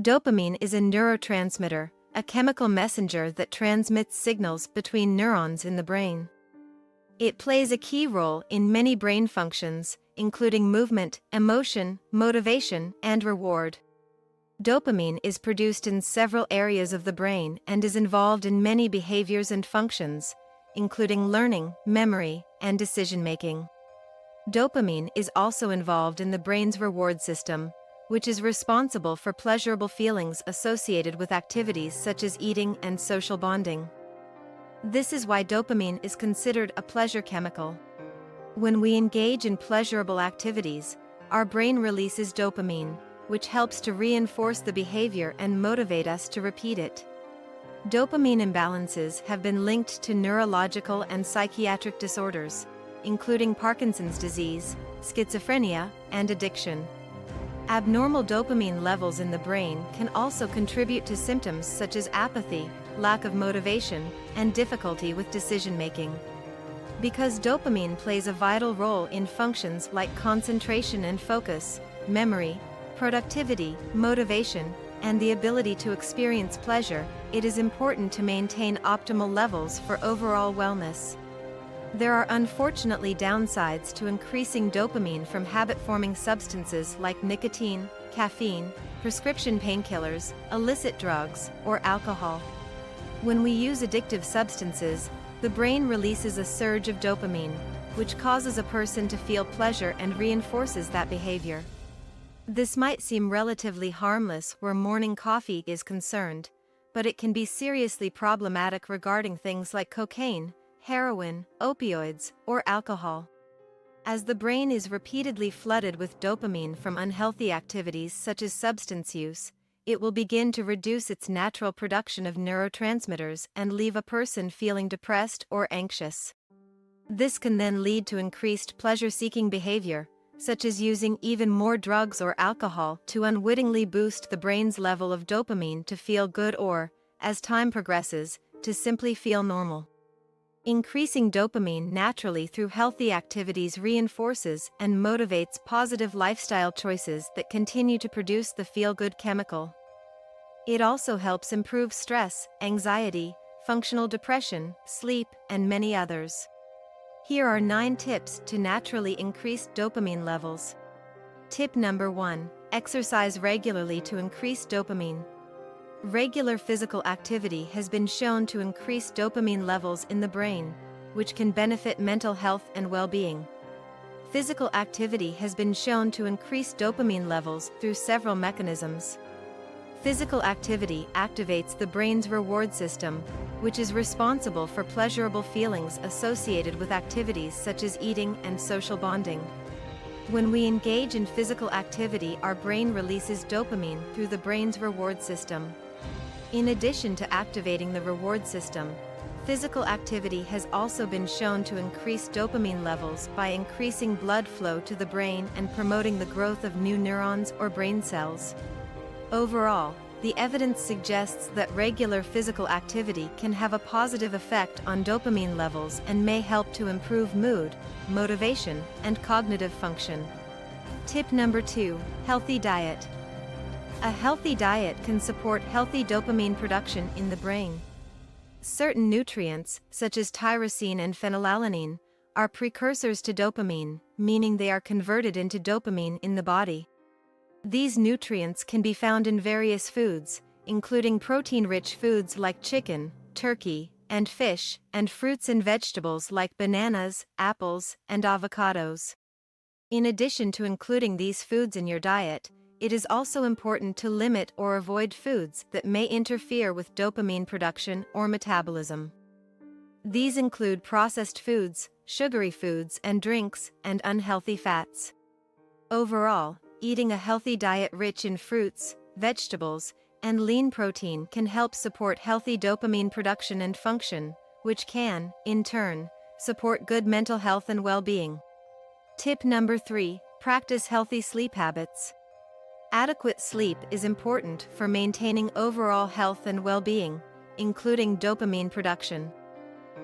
Dopamine is a neurotransmitter, a chemical messenger that transmits signals between neurons in the brain. It plays a key role in many brain functions, including movement, emotion, motivation, and reward. Dopamine is produced in several areas of the brain and is involved in many behaviors and functions, including learning, memory, and decision-making. Dopamine is also involved in the brain's reward system, which is responsible for pleasurable feelings associated with activities such as eating and social bonding. This is why dopamine is considered a pleasure chemical. When we engage in pleasurable activities, our brain releases dopamine, which helps to reinforce the behavior and motivate us to repeat it. Dopamine imbalances have been linked to neurological and psychiatric disorders, including Parkinson's disease, schizophrenia, and addiction. Abnormal dopamine levels in the brain can also contribute to symptoms such as apathy, lack of motivation, and difficulty with decision-making. Because dopamine plays a vital role in functions like concentration and focus, memory, productivity, motivation, and the ability to experience pleasure, it is important to maintain optimal levels for overall wellness. There are unfortunately downsides to increasing dopamine from habit-forming substances like nicotine, caffeine, prescription painkillers, illicit drugs, or alcohol. When we use addictive substances, the brain releases a surge of dopamine, which causes a person to feel pleasure and reinforces that behavior. This might seem relatively harmless where morning coffee is concerned, but it can be seriously problematic regarding things like cocaine, heroin, opioids, or alcohol. As the brain is repeatedly flooded with dopamine from unhealthy activities such as substance use, it will begin to reduce its natural production of neurotransmitters and leave a person feeling depressed or anxious. This can then lead to increased pleasure-seeking behavior, such as using even more drugs or alcohol to unwittingly boost the brain's level of dopamine to feel good or, as time progresses, to simply feel normal. Increasing dopamine naturally through healthy activities reinforces and motivates positive lifestyle choices that continue to produce the feel-good chemical. It also helps improve stress, anxiety, functional depression, sleep, and many others. Here are 9 tips to naturally increase dopamine levels. Tip number 1. Exercise regularly to increase dopamine. Regular physical activity has been shown to increase dopamine levels in the brain, which can benefit mental health and well-being. Physical activity has been shown to increase dopamine levels through several mechanisms. Physical activity activates the brain's reward system, which is responsible for pleasurable feelings associated with activities such as eating and social bonding. When we engage in physical activity, our brain releases dopamine through the brain's reward system. In addition to activating the reward system, physical activity has also been shown to increase dopamine levels by increasing blood flow to the brain and promoting the growth of new neurons or brain cells. Overall, the evidence suggests that regular physical activity can have a positive effect on dopamine levels and may help to improve mood, motivation, and cognitive function. Tip number 2. Healthy diet. A healthy diet can support healthy dopamine production in the brain. Certain nutrients, such as tyrosine and phenylalanine, are precursors to dopamine, meaning they are converted into dopamine in the body. These nutrients can be found in various foods, including protein-rich foods like chicken, turkey, and fish, and fruits and vegetables like bananas, apples, and avocados. In addition to including these foods in your diet, it is also important to limit or avoid foods that may interfere with dopamine production or metabolism. These include processed foods, sugary foods and drinks, and unhealthy fats. Overall, eating a healthy diet rich in fruits, vegetables, and lean protein can help support healthy dopamine production and function, which can, in turn, support good mental health and well-being. Tip number 3. Practice healthy sleep habits. Adequate sleep is important for maintaining overall health and well-being, including dopamine production.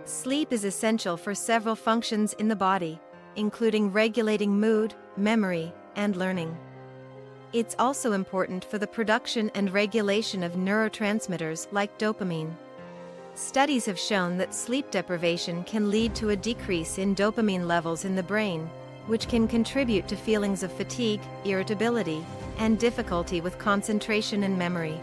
Sleep is essential for several functions in the body, including regulating mood, memory, and learning. It's also important for the production and regulation of neurotransmitters like dopamine. Studies have shown that sleep deprivation can lead to a decrease in dopamine levels in the brain, which can contribute to feelings of fatigue, irritability, and difficulty with concentration and memory.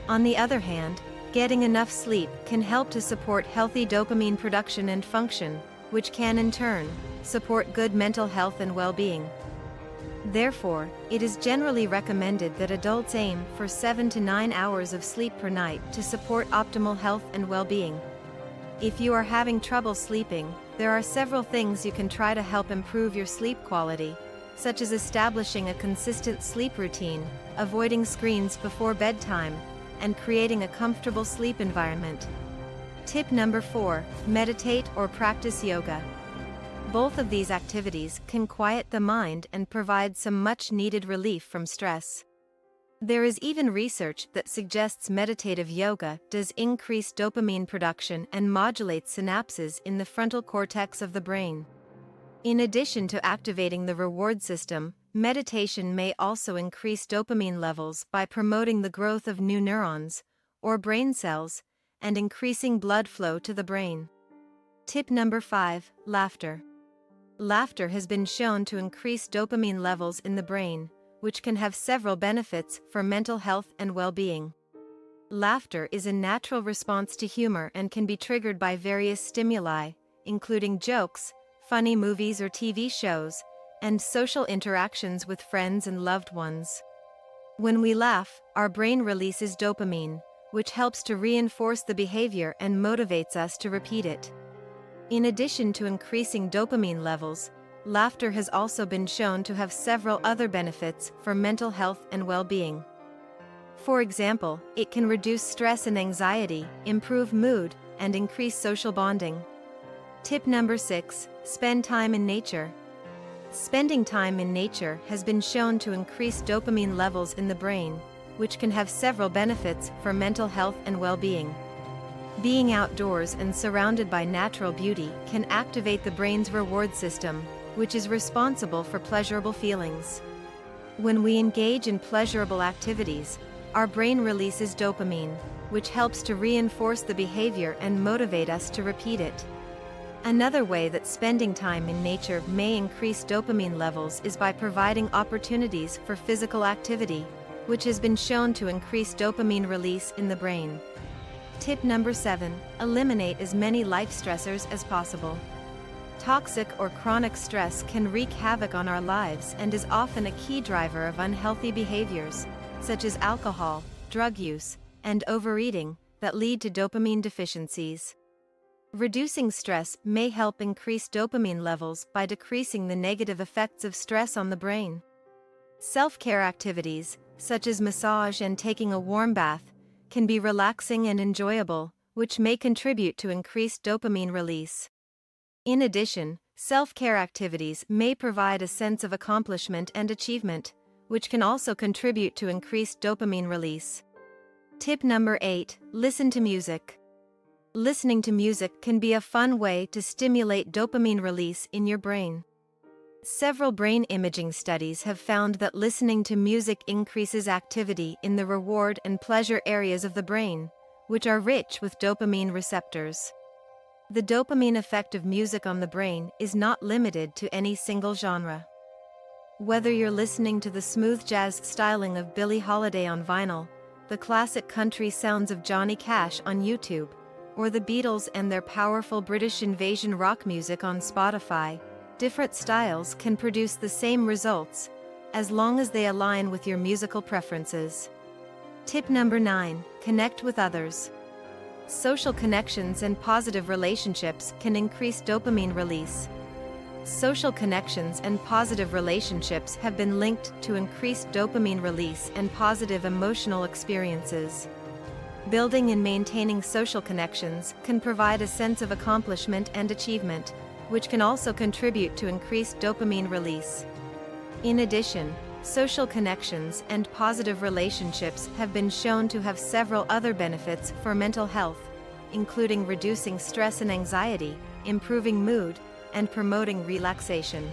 On the other hand, getting enough sleep can help to support healthy dopamine production and function, which can in turn support good mental health and well-being. Therefore, it is generally recommended that adults aim for 7 to 9 hours of sleep per night to support optimal health and well-being. If you are having trouble sleeping, there are several things you can try to help improve your sleep quality, such as establishing a consistent sleep routine, avoiding screens before bedtime, and creating a comfortable sleep environment. Tip number 4, meditate or practice yoga. Both of these activities can quiet the mind and provide some much-needed relief from stress. There is even research that suggests meditative yoga does increase dopamine production and modulates synapses in the frontal cortex of the brain. In addition to activating the reward system, meditation may also increase dopamine levels by promoting the growth of new neurons, or brain cells, and increasing blood flow to the brain. Tip number 5, laughter. Laughter has been shown to increase dopamine levels in the brain, which can have several benefits for mental health and well-being. Laughter is a natural response to humor and can be triggered by various stimuli, including jokes, funny movies or TV shows, and social interactions with friends and loved ones. When we laugh, our brain releases dopamine, which helps to reinforce the behavior and motivates us to repeat it. In addition to increasing dopamine levels, laughter has also been shown to have several other benefits for mental health and well-being. For example, it can reduce stress and anxiety, improve mood, and increase social bonding. Tip number 6, spend time in nature. Spending time in nature has been shown to increase dopamine levels in the brain, which can have several benefits for mental health and well-being. Being outdoors and surrounded by natural beauty can activate the brain's reward system, which is responsible for pleasurable feelings. When we engage in pleasurable activities, our brain releases dopamine, which helps to reinforce the behavior and motivate us to repeat it. Another way that spending time in nature may increase dopamine levels is by providing opportunities for physical activity, which has been shown to increase dopamine release in the brain. Tip number 7, eliminate as many life stressors as possible. Toxic or chronic stress can wreak havoc on our lives and is often a key driver of unhealthy behaviors, such as alcohol, drug use, and overeating, that lead to dopamine deficiencies. Reducing stress may help increase dopamine levels by decreasing the negative effects of stress on the brain. Self-care activities, such as massage and taking a warm bath, can be relaxing and enjoyable, which may contribute to increased dopamine release. In addition, self-care activities may provide a sense of accomplishment and achievement, which can also contribute to increased dopamine release. Tip number 8, listen to music. Listening to music can be a fun way to stimulate dopamine release in your brain. Several brain imaging studies have found that listening to music increases activity in the reward and pleasure areas of the brain, which are rich with dopamine receptors. The dopamine effect of music on the brain is not limited to any single genre. Whether you're listening to the smooth jazz styling of Billie Holiday on vinyl, the classic country sounds of Johnny Cash on YouTube, or the Beatles and their powerful British invasion rock music on Spotify, different styles can produce the same results, as long as they align with your musical preferences. Tip number 9, connect with others. Social connections and positive relationships can increase dopamine release. Social connections and positive relationships have been linked to increased dopamine release and positive emotional experiences. Building and maintaining social connections can provide a sense of accomplishment and achievement, which can also contribute to increased dopamine release. In addition, social connections and positive relationships have been shown to have several other benefits for mental health, including reducing stress and anxiety, improving mood, and promoting relaxation.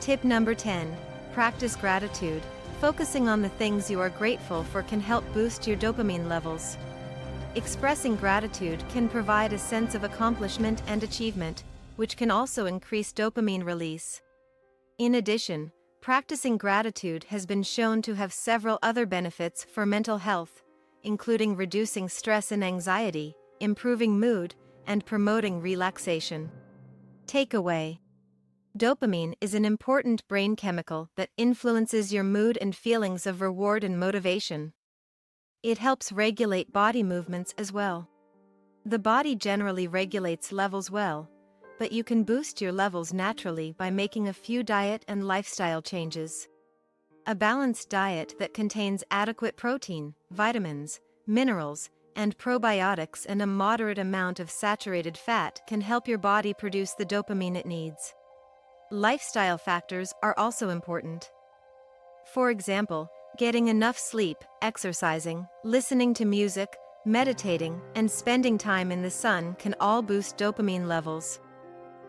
Tip number 10, practice gratitude. Focusing on the things you are grateful for can help boost your dopamine levels. Expressing gratitude can provide a sense of accomplishment and achievement, which can also increase dopamine release. In addition, practicing gratitude has been shown to have several other benefits for mental health, including reducing stress and anxiety, improving mood, and promoting relaxation. Takeaway: dopamine is an important brain chemical that influences your mood and feelings of reward and motivation. It helps regulate body movements as well. The body generally regulates levels well, but you can boost your levels naturally by making a few diet and lifestyle changes. A balanced diet that contains adequate protein, vitamins, minerals, and probiotics and a moderate amount of saturated fat can help your body produce the dopamine it needs. Lifestyle factors are also important. For example, getting enough sleep, exercising, listening to music, meditating, and spending time in the sun can all boost dopamine levels.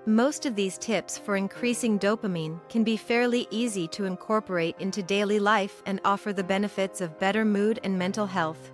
Most of these tips for increasing dopamine can be fairly easy to incorporate into daily life and offer the benefits of better mood and mental health.